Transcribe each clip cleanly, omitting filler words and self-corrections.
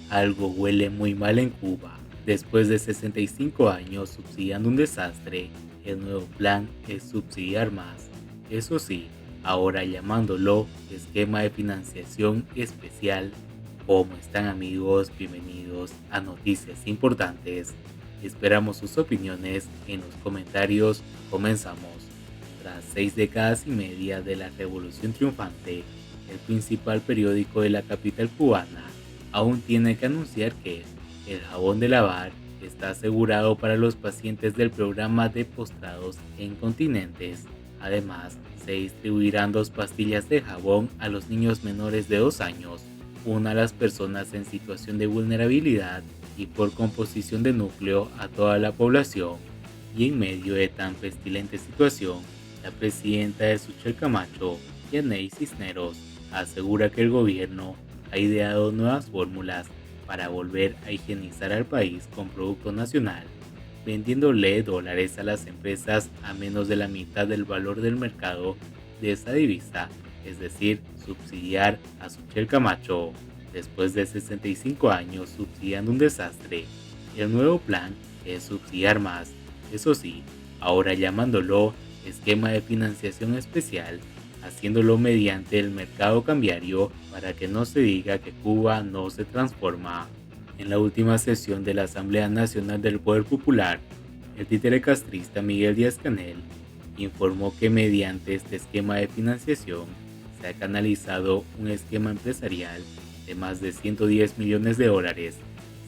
Algo huele muy mal en Cuba. Después de 65 años subsidiando un desastre, el nuevo plan es subsidiar más. Eso sí, ahora llamándolo esquema de financiación especial. ¿Cómo están, amigos? Bienvenidos a Noticias Importantes. Esperamos sus opiniones en los comentarios. Comenzamos. Tras 6 décadas y media de la Revolución Triunfante, el principal periódico de la capital cubana aún tiene que anunciar que el jabón de lavar está asegurado para los pacientes del programa de postrados en continentes. Además, se distribuirán 2 pastillas de jabón a los niños menores de 2 años, una a las personas en situación de vulnerabilidad y por composición de núcleo a toda la población. Y en medio de tan pestilente situación, la presidenta de Suchel Camacho, Yaney Cisneros, asegura que el gobierno ha ideado nuevas fórmulas para volver a higienizar al país con producto nacional, vendiéndole dólares a las empresas a menos de la mitad del valor del mercado de esa divisa, es decir, subsidiar a Suchel Camacho. Después de 65 años subsidiando un desastre, el nuevo plan es subsidiar más, eso sí, ahora llamándolo esquema de financiación especial, haciéndolo mediante el mercado cambiario para que no se diga que Cuba no se transforma. En la última sesión de la Asamblea Nacional del Poder Popular, el títere castrista Miguel Díaz-Canel informó que mediante este esquema de financiación se ha canalizado un esquema empresarial de más de 110 millones de dólares,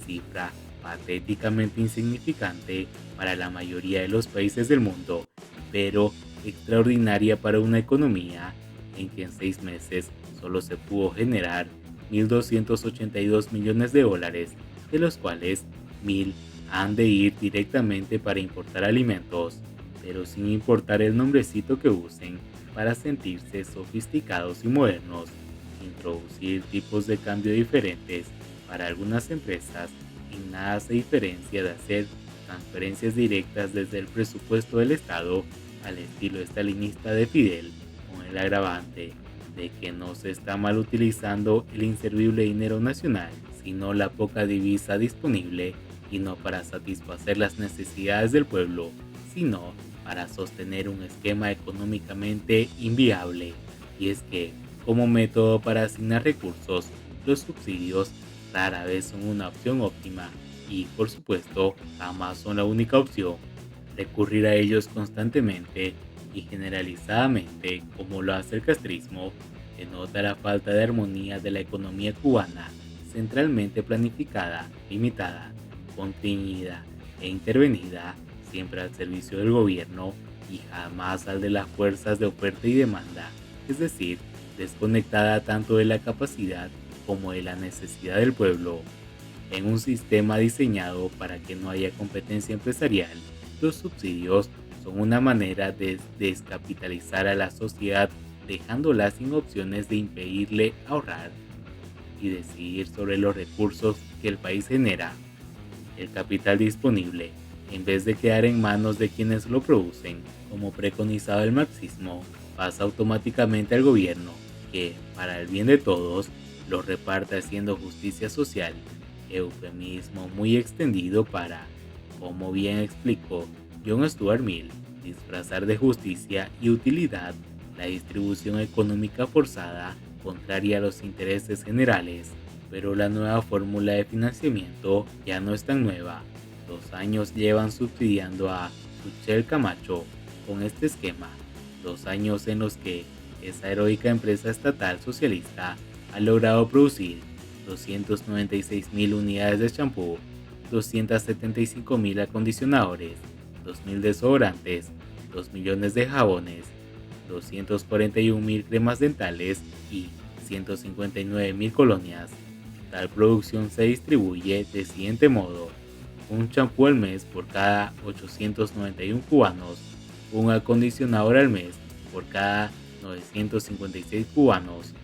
cifra patéticamente insignificante para la mayoría de los países del mundo, pero extraordinaria para una economía en que en 6 meses solo se pudo generar 1.282 millones de dólares, de los cuales 1.000 han de ir directamente para importar alimentos, pero sin importar el nombrecito que usen para sentirse sofisticados y modernos. Introducir tipos de cambio diferentes para algunas empresas en nada se diferencia de hacer transferencias directas desde el presupuesto del Estado al estilo estalinista de Fidel, con el agravante de que no se está mal utilizando el inservible dinero nacional, sino la poca divisa disponible, y no para satisfacer las necesidades del pueblo, sino para sostener un esquema económicamente inviable. Y es que, como método para asignar recursos, los subsidios rara vez son una opción óptima y, por supuesto, jamás son la única opción. Recurrir a ellos constantemente y generalizadamente, como lo hace el castrismo, denota la falta de armonía de la economía cubana, centralmente planificada, limitada, contenida e intervenida, siempre al servicio del gobierno y jamás al de las fuerzas de oferta y demanda, es decir, desconectada tanto de la capacidad como de la necesidad del pueblo. En un sistema diseñado para que no haya competencia empresarial, los subsidios son una manera de descapitalizar a la sociedad, dejándola sin opciones de impedirle ahorrar y decidir sobre los recursos que el país genera. El capital disponible, en vez de quedar en manos de quienes lo producen, como preconizaba el marxismo, pasa automáticamente al gobierno, que, para el bien de todos, lo reparte haciendo justicia social, eufemismo muy extendido para, como bien explicó John Stuart Mill, disfrazar de justicia y utilidad la distribución económica forzada contraria a los intereses generales. Pero la nueva fórmula de financiamiento ya no es tan nueva. 2 años llevan subsidiando a Suchel Camacho con este esquema, 2 años en los que esa heroica empresa estatal socialista ha logrado producir 296.000 unidades de champú, 275.000 acondicionadores, 2.000 desodorantes, 2 millones de jabones, 241.000 cremas dentales y 159.000 colonias. Tal producción se distribuye de siguiente modo: un champú al mes por cada 891 cubanos, un acondicionador al mes por cada 956 cubanos,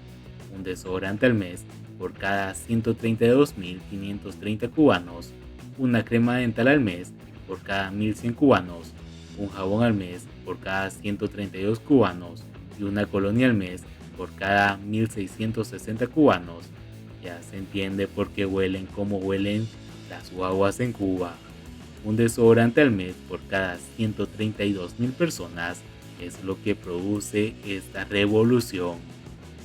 un desodorante al mes por cada 132.530 cubanos, una crema dental al mes por cada 1.100 cubanos, un jabón al mes por cada 132 cubanos y una colonia al mes por cada 1.660 cubanos. Ya se entiende por qué huelen como huelen las guaguas en Cuba. Un desodorante al mes por cada 132.000 personas es lo que produce esta revolución.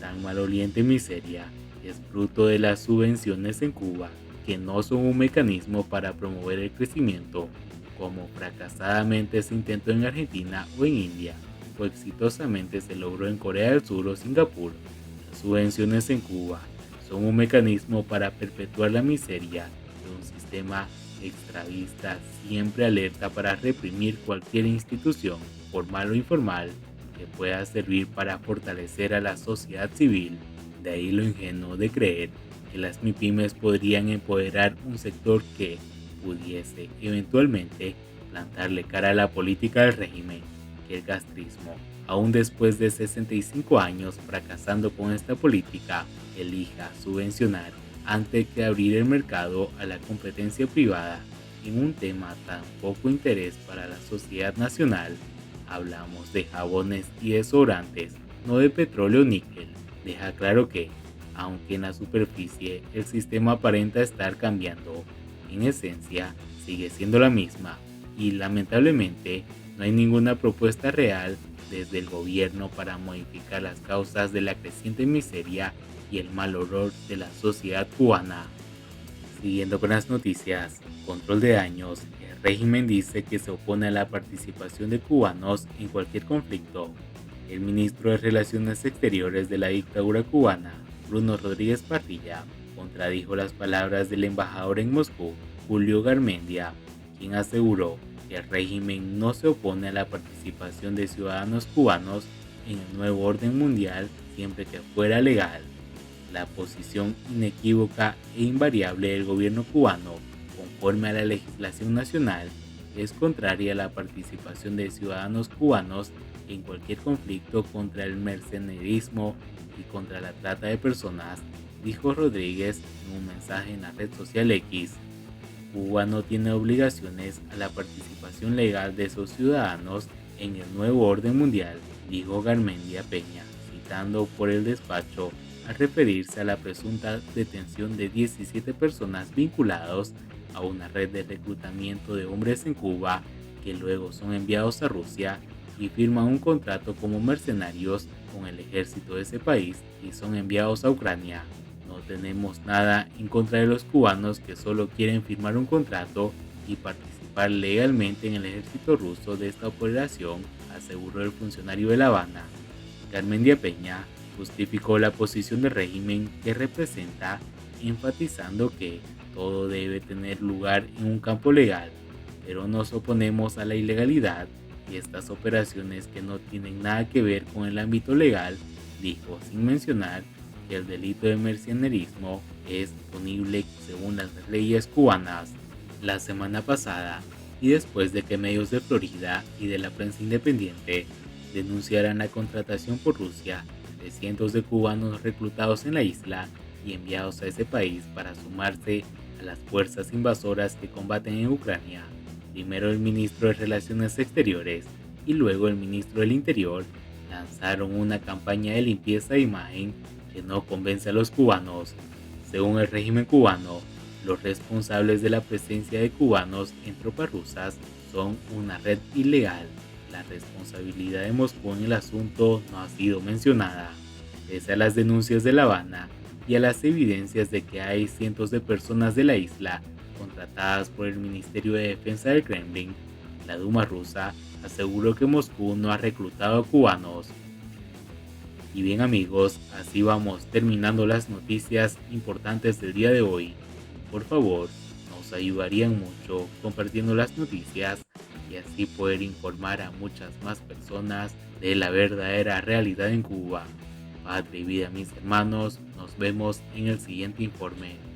Tan maloliente miseria es fruto de las subvenciones en Cuba, que no son un mecanismo para promover el crecimiento, como fracasadamente se intentó en Argentina o en India, o exitosamente se logró en Corea del Sur o Singapur. Las subvenciones en Cuba son un mecanismo para perpetuar la miseria de un sistema extravista siempre alerta para reprimir cualquier institución, formal o informal, que pueda servir para fortalecer a la sociedad civil. De ahí lo ingenuo de creer que las MIPYMES podrían empoderar un sector que pudiese eventualmente plantarle cara a la política del régimen, que el castrismo, aún después de 65 años fracasando con esta política, elija subvencionar antes que abrir el mercado a la competencia privada en un tema tan poco interés para la sociedad nacional. Hablamos de jabones y desodorantes, no de petróleo o níquel. Deja claro que, aunque en la superficie el sistema aparenta estar cambiando, en esencia sigue siendo la misma y lamentablemente no hay ninguna propuesta real desde el gobierno para modificar las causas de la creciente miseria y el mal olor de la sociedad cubana. Siguiendo con las noticias, control de daños, el régimen dice que se opone a la participación de cubanos en cualquier conflicto. El ministro de Relaciones Exteriores de la dictadura cubana, Bruno Rodríguez Parrilla, contradijo las palabras del embajador en Moscú, Julio Garmendia, quien aseguró que el régimen no se opone a la participación de ciudadanos cubanos en el nuevo orden mundial siempre que fuera legal. La posición inequívoca e invariable del gobierno cubano, conforme a la legislación nacional, es contraria a la participación de ciudadanos cubanos en cualquier conflicto contra el mercenarismo y contra la trata de personas, dijo Rodríguez en un mensaje en la red social X. Cuba no tiene obligaciones a la participación legal de sus ciudadanos en el nuevo orden mundial, dijo Garmendia Peña, citando por el despacho al referirse a la presunta detención de 17 personas vinculados a una red de reclutamiento de hombres en Cuba que luego son enviados a Rusia y firman un contrato como mercenarios con el ejército de ese país y son enviados a Ucrania. No tenemos nada en contra de los cubanos que solo quieren firmar un contrato y participar legalmente en el ejército ruso de esta operación, aseguró el funcionario de La Habana. Garmendia Peña justificó la posición del régimen que representa, enfatizando que todo debe tener lugar en un campo legal, pero nos oponemos a la ilegalidad y estas operaciones que no tienen nada que ver con el ámbito legal, dijo, sin mencionar que el delito de mercenarismo es punible según las leyes cubanas. La semana pasada, y después de que medios de Florida y de la prensa independiente denunciaran la contratación por Rusia de cientos de cubanos reclutados en la isla y enviados a ese país para sumarse a las fuerzas invasoras que combaten en Ucrania, primero el ministro de Relaciones Exteriores y luego el ministro del Interior lanzaron una campaña de limpieza de imagen que no convence a los cubanos. Según el régimen cubano, los responsables de la presencia de cubanos en tropas rusas son una red ilegal. La responsabilidad de Moscú en el asunto no ha sido mencionada. Pese a las denuncias de La Habana y a las evidencias de que hay cientos de personas de la isla contratadas por el Ministerio de Defensa del Kremlin, la Duma rusa aseguró que Moscú no ha reclutado a cubanos. Y bien amigos, así vamos terminando las noticias importantes del día de hoy. Por favor, nos ayudarían mucho compartiendo las noticias y así poder informar a muchas más personas de la verdadera realidad en Cuba. Patria y vida mis hermanos, nos vemos en el siguiente informe.